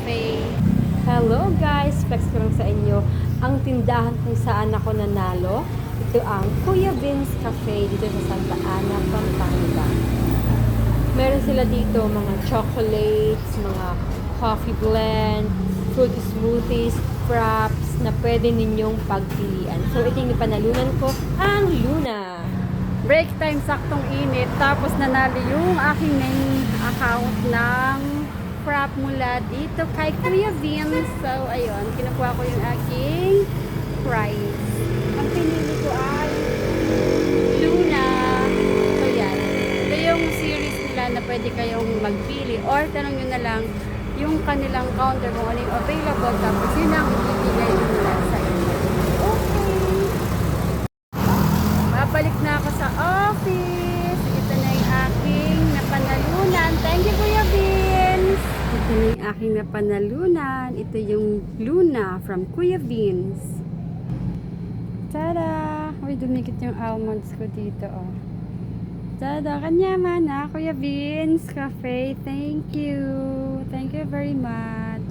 Cafe. Hello guys! Flex ko lang sa inyo ang tindahan kung saan ako nanalo. Ito ang Kuya Vince Cafe dito sa Santa Ana, Pampanga. Meron sila dito mga chocolates, mga coffee blend, fruit smoothies, fraps na pwede ninyong pagpilian. So ito yung panalunan ko, ang Luna. Break time, saktong init. Tapos nanalo yung aking main account ng frap mula dito kay Kuya Vince. So, ayun, kinukuha ko yung aking prize. Ang pinili ko ay Luna. So, yan. Ito yung series nila na pwede kayong magpili. Or, tanong nyo na lang yung kanilang counter kung ano yung available. Tapos, yun ang ibibigay nila sa inyo. Okay. Babalik na ako sa office. Ito na yung aking napanalunan. Thank you, Kuya Vince. Ito na yung aking napanalunan. Ito yung Luna from Kuya Vince. Tada! Uy, dumikit yung almonds ko dito, oh. Tada! Kanyaman na, Kuya Vince Cafe. Thank you. Thank you very much.